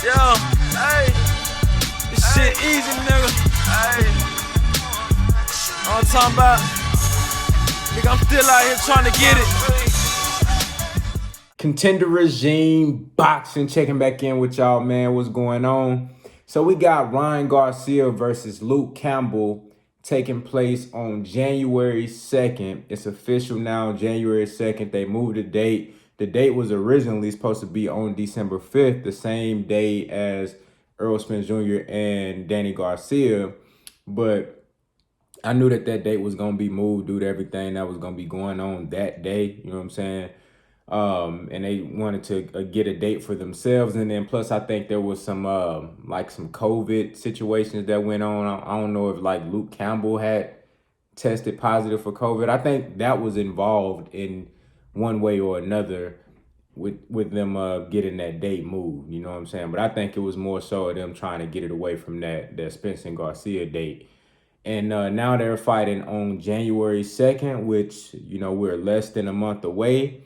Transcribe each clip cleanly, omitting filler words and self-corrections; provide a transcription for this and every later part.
Yo, hey, this shit easy, nigga. Hey, all I'm talking about, nigga, I'm still out here trying to get it. Contender Regime Boxing checking back in with y'all, man. What's going on? So we got Ryan Garcia versus Luke Campbell taking place on January 2nd. It's official now, January 2nd. They moved the date. The date was originally supposed to be on December 5th, the same day as Earl Spence Jr. and Danny Garcia. But I knew that date was going to be moved due to everything that was going to be going on that day. You know what I'm saying? And they wanted to get a date for themselves. And then plus, I think there was some some COVID situations that went on. I don't know if like Luke Campbell had tested positive for COVID. I think that was involved in one way or another with them getting that date moved. You know what I'm saying? But I think it was more so them trying to get it away from that Spence and Garcia date. And now they're fighting on January 2nd, which, you know, we're less than a month away.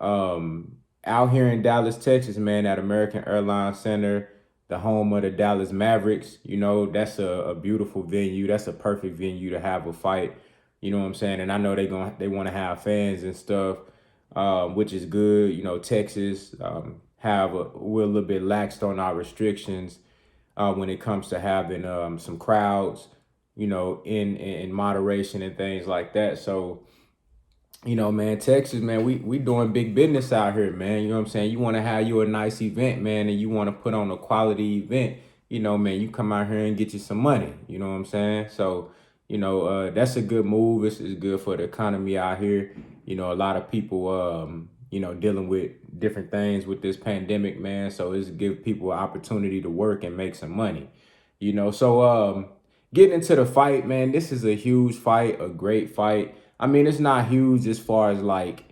Out here in Dallas, Texas, man, at American Airlines Center, the home of the Dallas Mavericks. You know, that's a beautiful venue. That's a perfect venue to have a fight. You know what I'm saying? And I know they want to have fans and stuff, which is good. You know, Texas we're a little bit laxed on our restrictions when it comes to having some crowds, you know, in moderation and things like that. So, you know, man, Texas, man, we doing big business out here, man. You know what I'm saying? You want to have you a nice event, man, and you want to put on a quality event, you know, man, you come out here and get you some money. You know what I'm saying? So, you know, that's a good move. It's good for the economy out here. You know, a lot of people, you know, dealing with different things with this pandemic, man. So it's give people an opportunity to work and make some money, you know. So getting into the fight, man, this is a huge fight, a great fight. I mean, it's not huge as far as like,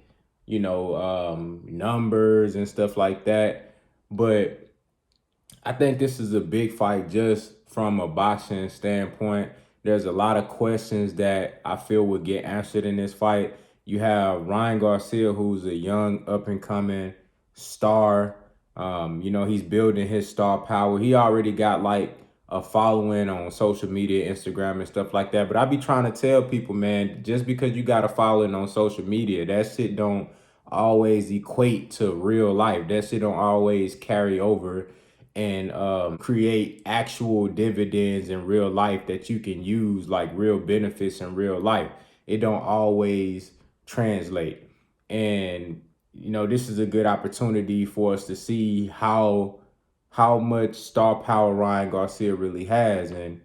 you know, numbers and stuff like that. But I think this is a big fight just from a boxing standpoint. There's a lot of questions that I feel will get answered in this fight. You have Ryan Garcia, who's a young up and coming star. You know, he's building his star power. He already got like a following on social media, Instagram and stuff like that. But I be trying to tell people, man, just because you got a following on social media, that shit don't always equate to real life. That shit don't always carry over and create actual dividends in real life that you can use, like real benefits in real life. It don't always translate. And, you know, this is a good opportunity for us to see how much star power Ryan Garcia really has. And,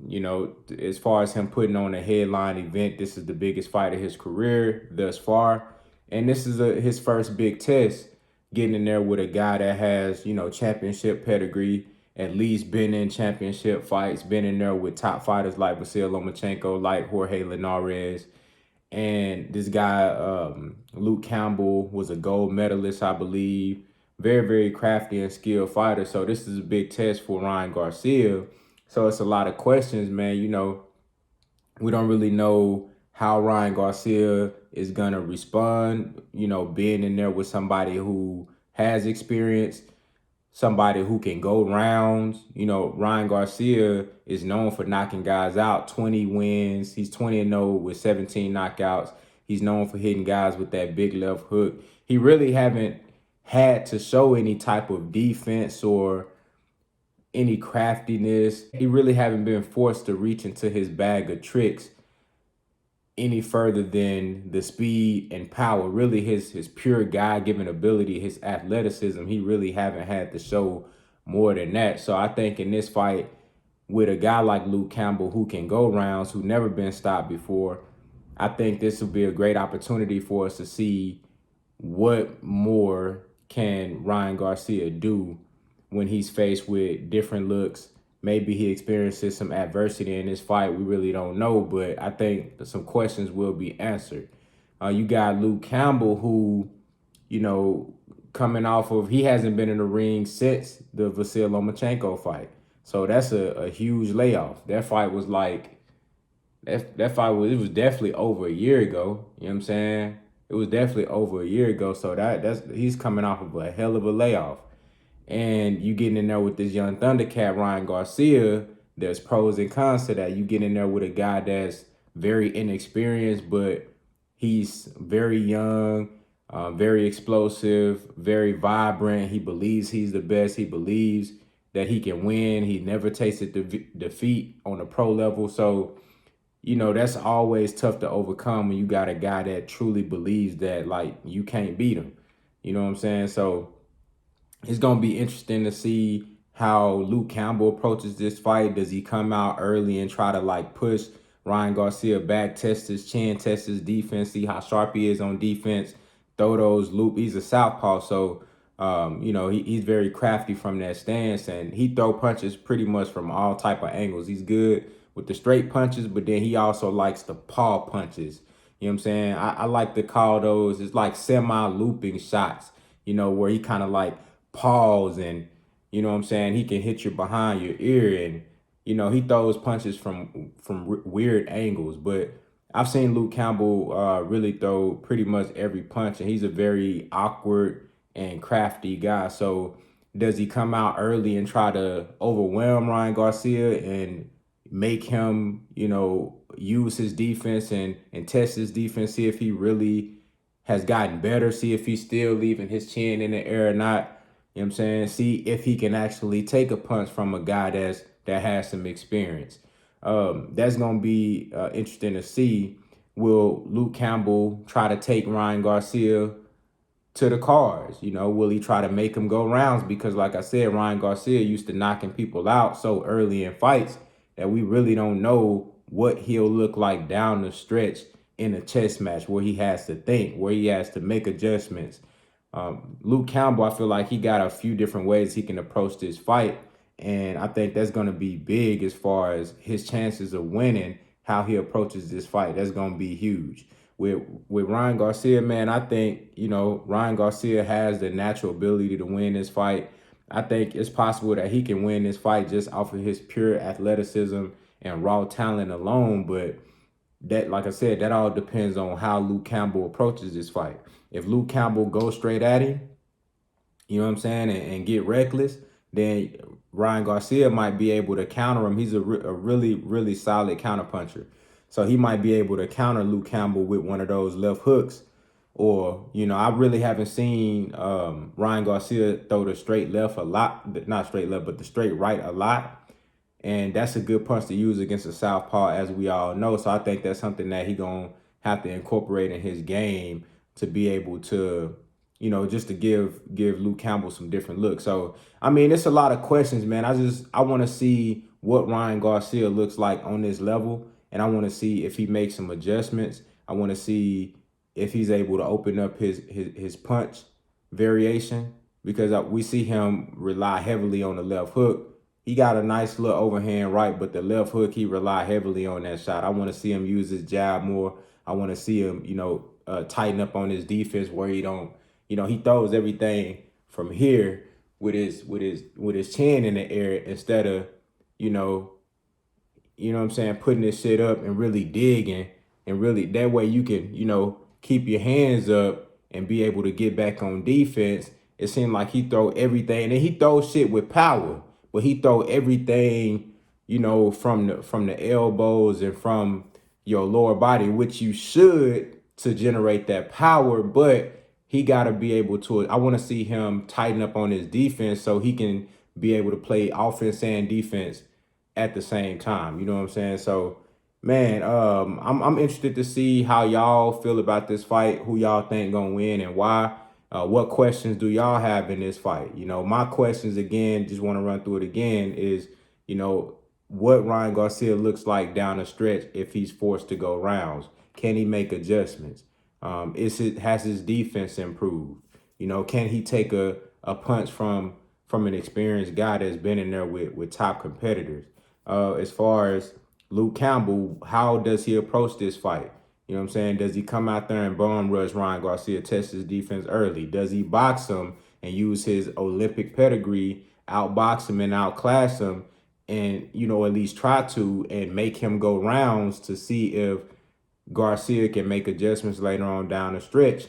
you know, as far as him putting on a headline event, this is the biggest fight of his career thus far. And this is his first big test, getting in there with a guy that has, you know, championship pedigree, at least been in championship fights, been in there with top fighters like Vasyl Lomachenko, like Jorge Linares. And this guy, Luke Campbell, was a gold medalist, I believe. Very, very crafty and skilled fighter. So this is a big test for Ryan Garcia. So it's a lot of questions, man. You know, we don't really know how Ryan Garcia is going to respond, you know, being in there with somebody who has experience, somebody who can go rounds. You know, Ryan Garcia is known for knocking guys out, 20 wins. He's 20-0 with 17 knockouts. He's known for hitting guys with that big left hook. He really haven't had to show any type of defense or any craftiness. He really haven't been forced to reach into his bag of tricks any further than the speed and power. Really his pure God-given ability, his athleticism, he really haven't had to show more than that. So I think in this fight with a guy like Luke Campbell who can go rounds, who never been stopped before, I think this will be a great opportunity for us to see what more can Ryan Garcia do when he's faced with different looks. Maybe he experiences some adversity in this fight. We really don't know, but I think some questions will be answered. You got Luke Campbell, who, you know, coming off of, he hasn't been in the ring since the Vasyl Lomachenko fight. So that's a huge layoff. That fight was like, that fight was, it was definitely over a year ago. You know what I'm saying? It was definitely over a year ago. So that's he's coming off of a hell of a layoff. and you getting in there with this young Thundercat, Ryan Garcia, there's pros and cons to that. You get in there with a guy that's very inexperienced, but he's very young, very explosive, very vibrant. He believes he's the best. He believes that he can win. He never tasted defeat on a pro level. So, that's always tough to overcome when you got a guy that truly believes that, like, you can't beat him. You know what I'm saying? So it's going to be interesting to see how Luke Campbell approaches this fight. Does he come out early and try to, like, push Ryan Garcia back, test his chin, test his defense, see how sharp he is on defense, throw those loop. He's a southpaw, so he's very crafty from that stance, and he throw punches pretty much from all type of angles. He's good with the straight punches, but then he also likes the paw punches. You know what I'm saying? I like to call those, it's like semi-looping shots, where he kind of like pause, and what I'm saying, he can hit you behind your ear, and he throws punches from weird angles. But I've seen Luke Campbell really throw pretty much every punch, and he's a very awkward and crafty guy. So does he come out early and try to overwhelm Ryan Garcia and make him, use his defense and test his defense, see if he really has gotten better, see if he's still leaving his chin in the air or not? You know what I'm saying? See if he can actually take a punch from a guy that has some experience. That's going to be interesting to see. Will Luke Campbell try to take Ryan Garcia to the cars? Will he try to make him go rounds? Because like I said, Ryan Garcia used to knocking people out so early in fights that we really don't know what he'll look like down the stretch in a chess match, where he has to think, where he has to make adjustments. Luke Campbell, I feel like he got a few different ways he can approach this fight, and I think that's going to be big as far as his chances of winning, how he approaches this fight. That's going to be huge. With Ryan Garcia, man, I think, Ryan Garcia has the natural ability to win this fight. I think it's possible that he can win this fight just off of his pure athleticism and raw talent alone, but that, like I said, that all depends on how Luke Campbell approaches this fight. If Luke Campbell goes straight at him, you know what I'm saying, and get reckless, then Ryan Garcia might be able to counter him. He's a really, really solid counterpuncher. So he might be able to counter Luke Campbell with one of those left hooks. Or, I really haven't seen Ryan Garcia throw the straight left a lot. Not straight left, but the straight right a lot. And that's a good punch to use against a southpaw, as we all know. So I think that's something that he going to have to incorporate in his game to be able to, just to give Luke Campbell some different looks. So, I mean, it's a lot of questions, man. I want to see what Ryan Garcia looks like on this level. And I want to see if he makes some adjustments. I want to see if he's able to open up his punch variation, because we see him rely heavily on the left hook. He got a nice little overhand right, but the left hook, he rely heavily on that shot. I want to see him use his jab more. I want to see him, tighten up on his defense, where he don't, he throws everything from here with his chin in the air, instead of, what I'm saying, putting this shit up and really digging, and really that way you can, keep your hands up and be able to get back on defense. It seemed like he throw everything, and then he throws shit with power. But he throw everything, from the elbows and from your lower body, which you should, to generate that power. But he got to be able to, I want to see him tighten up on his defense so he can be able to play offense and defense at the same time. You know what I'm saying? So, man, I'm interested to see how y'all feel about this fight, who y'all think gonna win and why. What questions do y'all have in this fight? My questions, again, just want to run through it again, is, what Ryan Garcia looks like down the stretch if he's forced to go rounds. Can he make adjustments? Has his defense improved? Can he take a punch from an experienced guy that's been in there with top competitors? As far as Luke Campbell, how does he approach this fight? You know what I'm saying? Does he come out there and bum rush Ryan Garcia, test his defense early? Does he box him and use his Olympic pedigree, outbox him and outclass him, and, at least try to, and make him go rounds to see if Garcia can make adjustments later on down the stretch?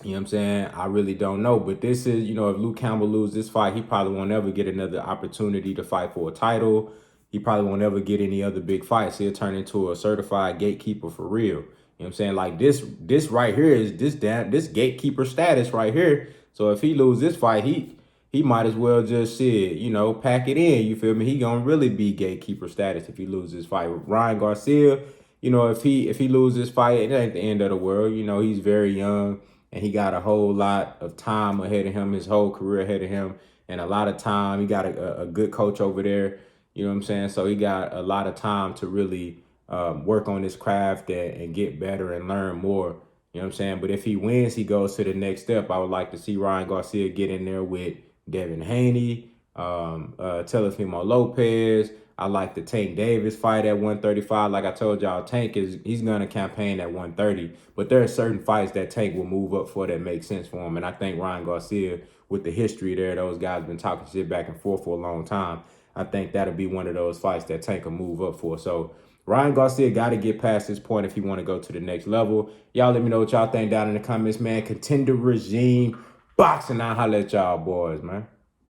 You know what I'm saying? I really don't know. But this is, you know, if Luke Campbell loses this fight, he probably won't ever get another opportunity to fight for a title. He probably won't ever get any other big fights. He'll turn into a certified gatekeeper for real. You know what I'm saying? Like this right here is this gatekeeper status right here. So if he loses this fight, he might as well just shit, you know, pack it in. You feel me? He gonna really be gatekeeper status if he loses this fight. Ryan Garcia, you know, if he loses this fight, it ain't the end of the world. You know, he's very young and he got a whole lot of time ahead of him, his whole career ahead of him, and a lot of time. He got a good coach over there. You know what I'm saying? So he got a lot of time to really work on his craft and get better and learn more. You know what I'm saying? But if he wins, he goes to the next step. I would like to see Ryan Garcia get in there with Devin Haney, Teofimo Lopez. I like the Tank Davis fight at 135. Like I told y'all, he's gonna campaign at 130. But there are certain fights that Tank will move up for that make sense for him. And I think Ryan Garcia, with the history there, those guys been talking shit back and forth for a long time. I think that'll be one of those fights that Tank will move up for. So Ryan Garcia got to get past this point if he want to go to the next level. Y'all let me know what y'all think down in the comments, man. Contender regime boxing. I'll holler at y'all boys, man.